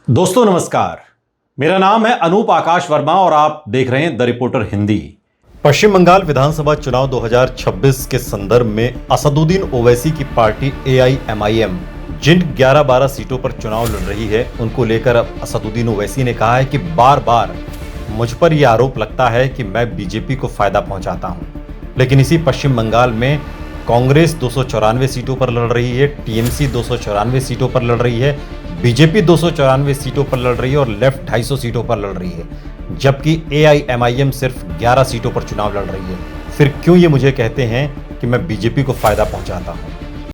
दोस्तों नमस्कार, मेरा नाम है अनूप आकाश वर्मा और आप देख रहे हैं द रिपोर्टर हिंदी। पश्चिम बंगाल विधानसभा चुनाव 2026 के संदर्भ में असदुद्दीन ओवैसी की पार्टी AIMIM जिन 11-12 सीटों पर चुनाव लड़ रही है उनको लेकर अब असदुद्दीन ओवैसी ने कहा है कि बार बार मुझ पर यह आरोप लगता है कि मैं बीजेपी को फायदा पहुंचाता हूं, लेकिन इसी पश्चिम बंगाल में कांग्रेस 294 सीटों पर लड़ रही है, TMC 294 सीटों पर लड़ रही है, बीजेपी 294 सीटों पर लड़ रही है और लेफ्ट 250 सीटों पर लड़ रही है, जबकि AIMIM सिर्फ 11 सीटों पर चुनाव लड़ रही है। फिर क्यों ये मुझे कहते हैं कि मैं बीजेपी को फायदा पहुंचाता हूं?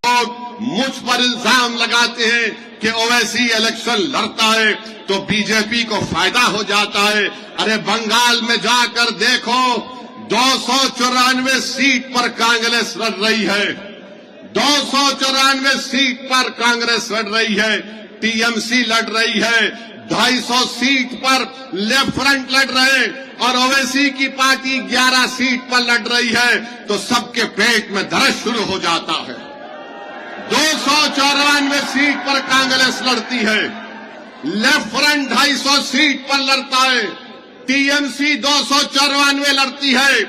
लोग मुझ पर इल्जाम लगाते हैं कि ओवैसी इलेक्शन लड़ता है तो बीजेपी को फायदा हो जाता है। अरे बंगाल में जाकर देखो, 294 सीट पर कांग्रेस लड़ रही है, 294 सीट पर कांग्रेस लड़ रही है, TMC लड़ रही है, 250 सीट पर लेफ्ट फ्रंट लड़ रहे और ओवैसी की पार्टी 11 सीट पर लड़ रही है, तो सबके पेट में दर्द शुरू हो जाता है। 294 सीट पर कांग्रेस लड़ती है, लेफ्ट फ्रंट 250 सीट पर लड़ता है, TMC 294 लड़ती है,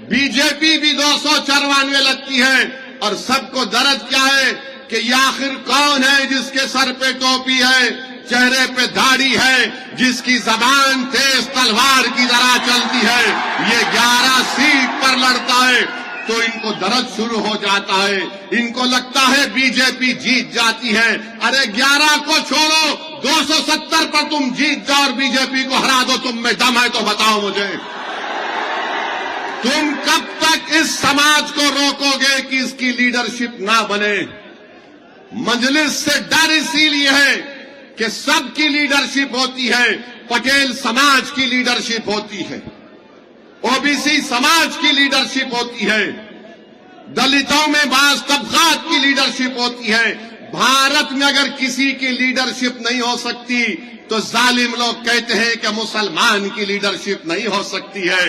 बीजेपी भी 294 लगती है, और सबको दर्द क्या है कि ये आखिर कौन है जिसके सर पे टोपी है, चेहरे पे दाढ़ी है, जिसकी जबान तेज तलवार की तरह चलती है, ये 11 सीट पर लड़ता है। तो इनको दर्द शुरू हो जाता है, इनको लगता है बीजेपी जीत जाती है। अरे 11 को छोड़ो, 270 पर तुम जीत जाओ और बीजेपी को हरा दो, तुम में दम है तो बताओ मुझे। तुम कब तक इस समाज को रोकोगे कि इसकी लीडरशिप ना बने? मजलिस से डर इसीलिए है कि सबकी लीडरशिप होती है, पटेल समाज की लीडरशिप होती है, OBC समाज की लीडरशिप होती है, दलितों में बास तबकात की लीडरशिप होती है। भारत में अगर किसी की लीडरशिप नहीं हो सकती तो जालिम लोग कहते हैं कि मुसलमान की लीडरशिप नहीं हो सकती है।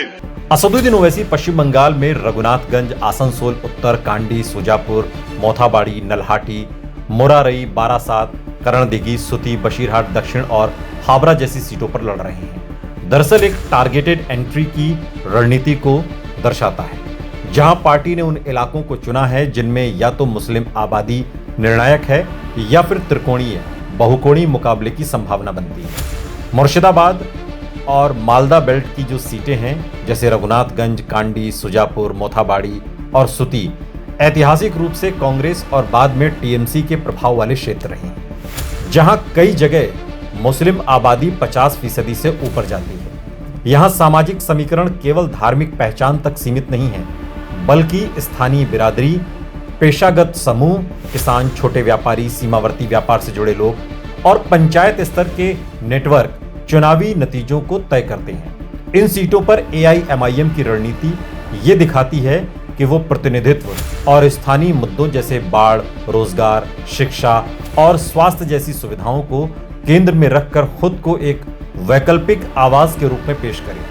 असदुद्दीन ओवैसी पश्चिम बंगाल में रघुनाथगंज, आसनसोल उत्तर, कांडी, सुजापुर, मोथाबाड़ी, नल्हाटी, मोरारई, बारासात, करणदिघी, सुती, बशीरहाट दक्षिण और हावड़ा जैसी सीटों पर लड़ रहे हैं। दरअसल एक टारगेटेड एंट्री की रणनीति को दर्शाता है, जहां पार्टी ने उन इलाकों को चुना है जिनमें या तो मुस्लिम आबादी निर्णायक है या फिर त्रिकोणीय बहुकोणीय मुकाबले की संभावना बनती है। मुर्शिदाबाद और मालदा बेल्ट की जो सीटें हैं, जैसे रघुनाथगंज, कांडी, सुजापुर, मोथाबाड़ी और सुती, ऐतिहासिक रूप से कांग्रेस और बाद में TMC के प्रभाव वाले क्षेत्र रहे हैं, जहां कई जगह मुस्लिम आबादी 50% से ऊपर जाती है। यहां सामाजिक समीकरण केवल धार्मिक पहचान तक सीमित नहीं है, बल्कि स्थानीय बिरादरी, पेशागत समूह, किसान, छोटे व्यापारी, सीमावर्ती व्यापार से जुड़े लोग और पंचायत स्तर के नेटवर्क चुनावी नतीजों को तय करते हैं। इन सीटों पर AIMIM की रणनीति ये दिखाती है कि वो प्रतिनिधित्व और स्थानीय मुद्दों जैसे बाढ़, रोजगार, शिक्षा और स्वास्थ्य जैसी सुविधाओं को केंद्र में रखकर खुद को एक वैकल्पिक आवाज के रूप में पेश करे।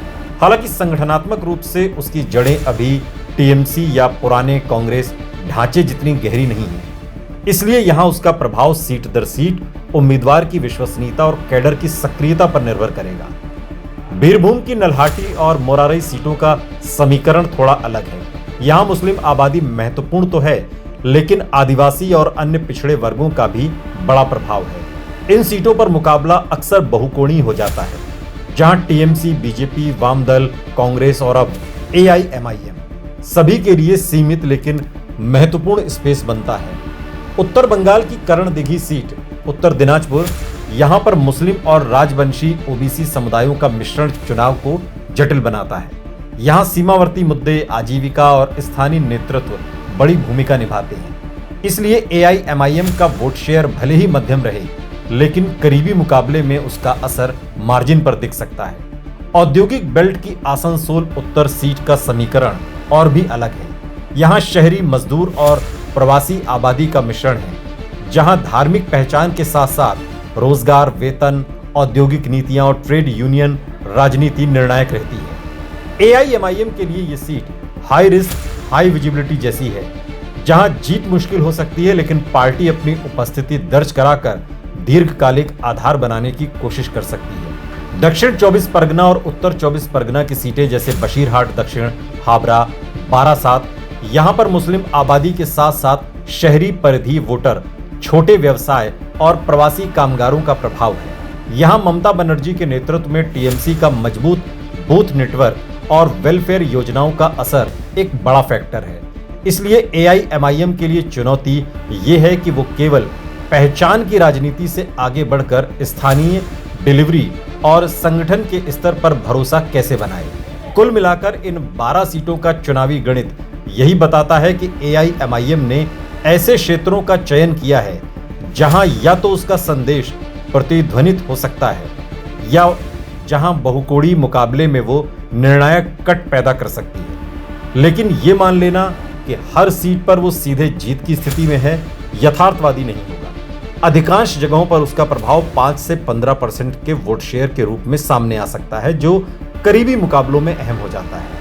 हालांकि संगठनात्मक रूप से उसकी जड़ें अभी TMC या पुराने कांग्रेस ढांचे जितनी गहरी नहीं है, इसलिए यहां उसका प्रभाव सीट दर सीट, उम्मीदवार की विश्वसनीयता और कैडर की सक्रियता पर निर्भर करेगा। बीरभूम की नल्हाटी और मोरारई सीटों का समीकरण थोड़ा अलग है। यहां मुस्लिम आबादी महत्वपूर्ण तो है, लेकिन आदिवासी और अन्य पिछड़े वर्गों का भी बड़ा प्रभाव है। इन सीटों पर मुकाबला अक्सर बहुकोणीय हो जाता है, जहां TMC, बीजेपी, वामदल, कांग्रेस और अब AIMIM सभी के लिए सीमित लेकिन महत्वपूर्ण स्पेस बनता है। उत्तर बंगाल की करणदिघी सीट, उत्तर दिनाजपुर, यहां पर मुस्लिम और राजवंशी OBC समुदायों का मिश्रण चुनाव को जटिल बनाता है। यहां सीमावर्ती मुद्दे, आजीविका और स्थानीय नेतृत्व बड़ी भूमिका निभाते हैं। इसलिए AIMIM का वोट शेयर भले ही मध्यम रहे, लेकिन करीबी मुकाबले में उसका असर मार्जिन पर दिख सकता है। औद्योगिक बेल्ट की आसनसोल उत्तर सीट का समीकरण और भी अलग है। यहाँ शहरी मजदूर और प्रवासी आबादी का मिश्रण है, जहां धार्मिक पहचान के साथ साथ रोजगार, वेतन, औद्योगिक नीतियां और ट्रेड यूनियन राजनीति निर्णायक रहती है। AIMIM के लिए ये seat high risk high visibility जैसी है, जहां जीत मुश्किल हो सकती है, लेकिन पार्टी अपनी उपस्थिति दर्ज कराकर दीर्घकालिक आधार बनाने की कोशिश कर सकती है। दक्षिण 24 परगना और उत्तर 24 परगना की सीटें जैसे बशीरहाट दक्षिण, हावड़ा, बारासात, यहां पर मुस्लिम आबादी के साथ साथ शहरी परिधि वोटर, छोटे व्यवसाय और प्रवासी कामगारों का प्रभाव है। यहां ममता बनर्जी के नेतृत्व में टीएमसी का मजबूत बूथ नेटवर्क और वेलफेयर योजनाओं का असर एक बड़ा फैक्टर है। इसलिए एआईएमआईएम के लिए चुनौती ये है कि वो केवल पहचान की राजनीति से आगे बढ़कर स्थानीय डिलीवरी और संगठन के स्तर पर भरोसा कैसे बनाए। कुल मिलाकर इन 12 सीटों का चुनावी गणित यही बताता है कि एआईएमआईएम ने ऐसे क्षेत्रों का चयन किया है जहां या तो उसका संदेश प्रतिध्वनित हो सकता है या जहां बहुकोणीय मुकाबले में वो निर्णायक कट पैदा कर सकती है। लेकिन ये मान लेना कि हर सीट पर वो सीधे जीत की स्थिति में है, यथार्थवादी नहीं होगा। अधिकांश जगहों पर उसका प्रभाव 5 से 15% के वोट शेयर के रूप में सामने आ सकता है, जो करीबी मुकाबलों में अहम हो जाता है।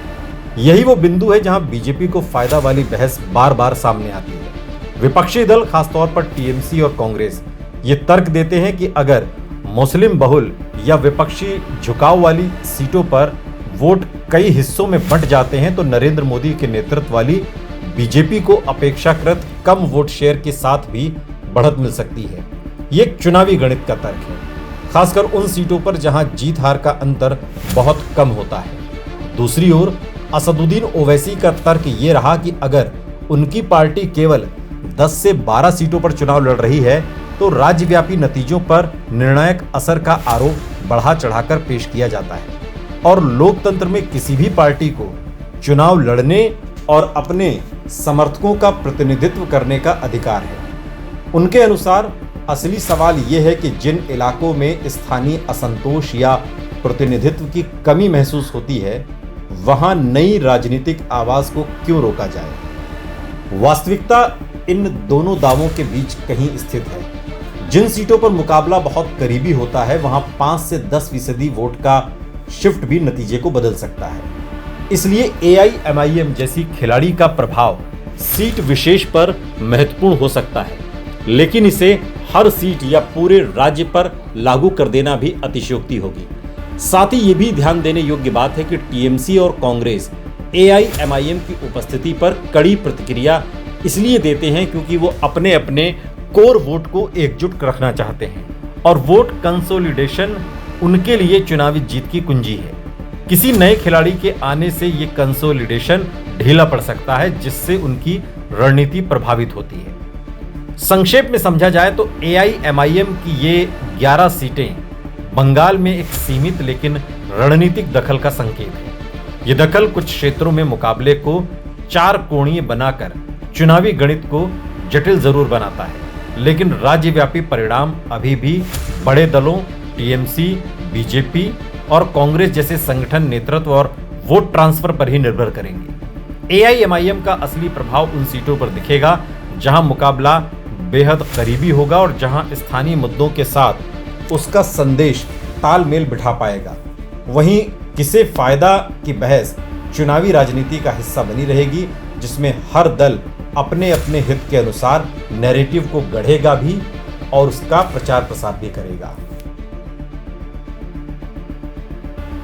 यही वो बिंदु है जहां बीजेपी को फायदा वाली बहस बार बार सामने आती है। विपक्षी दल, खासतौर पर टीएमसी और कांग्रेस, ये तर्क देते हैं कि अगर मुस्लिम बहुल या विपक्षी झुकाव वाली सीटों पर वोट कई हिस्सों में बंट जाते हैं तो नरेंद्र मोदी के नेतृत्व वाली बीजेपी को अपेक्षाकृत कम वोट शेयर के साथ भी बढ़त मिल सकती है। ये एक चुनावी गणित का तर्क है, खासकर उन सीटों पर जहां जीत हार का अंतर बहुत कम होता है। दूसरी ओर असदुद्दीन ओवैसी का तर्क ये रहा कि अगर उनकी पार्टी केवल 10 से 12 सीटों पर चुनाव लड़ रही है तो राज्यव्यापी नतीजों पर निर्णायक असर का आरोप बढ़ा चढ़ाकर पेश किया जाता है और लोकतंत्र में किसी भी पार्टी को चुनाव लड़ने और अपने समर्थकों का प्रतिनिधित्व करने का अधिकार है। उनके अनुसार असली सवाल यह है कि जिन इलाकों में स्थानीय असंतोष या प्रतिनिधित्व की कमी महसूस होती है, वहां नई राजनीतिक आवाज को क्यों रोका जाए। वास्तविकता इन दोनों दावों के बीच कहीं स्थित है। जिन सीटों पर मुकाबला बहुत करीबी होता है वहां 5 से 10% वोट का शिफ्ट भी नतीजे को बदल सकता है। इसलिए एआईएमआईएम जैसी खिलाड़ी का प्रभाव सीट विशेष पर महत्वपूर्ण हो सकता है, लेकिन इसे हर सीट या पूरे राज्य पर लागू कर देना भी अतिशयोक्ति होगी। साथ ही ये भी ध्यान देने योग्य बात है कि टीएमसी और कांग्रेस एआईएमआईएम की उपस्थिति पर कड़ी प्रतिक्रिया इसलिए देते हैं क्योंकि वो अपने अपने कोर वोट को एकजुट रखना चाहते हैं और वोट कंसोलिडेशन उनके लिए चुनावी जीत की कुंजी है। किसी नए खिलाड़ी के आने से ये कंसोलिडेशन ढीला पड़ सकता है, जिससे उनकी रणनीति प्रभावित होती है। संक्षेप में समझा जाए तो एआईएमआईएम की ये 11 सीटें बंगाल में एक सीमित लेकिन रणनीतिक दखल का संकेत है। ये दखल कुछ क्षेत्रों में मुकाबले को 4 कोणीय बनाकर चुनावी गणित को जटिल जरूर बनाता है, लेकिन राज्यव्यापी परिणाम अभी भी बड़े दलों टीएमसी, बीजेपी और कांग्रेस जैसे संगठन नेतृत्व और वोट ट्रांसफर पर ही निर्भर करेंगे। एआईएमआईएम का असली प्रभाव उन सीटों पर दिखेगा जहां मुकाबला बेहद करीबी होगा और जहां स्थानीय मुद्दों के साथ उसका संदेश तालमेल बिठा पाएगा। वहीं किसे फायदा की बहस चुनावी राजनीति का हिस्सा बनी रहेगी, जिसमें हर दल अपने अपने हित के अनुसार नैरेटिव को गढ़ेगा भी और उसका प्रचार प्रसार भी करेगा।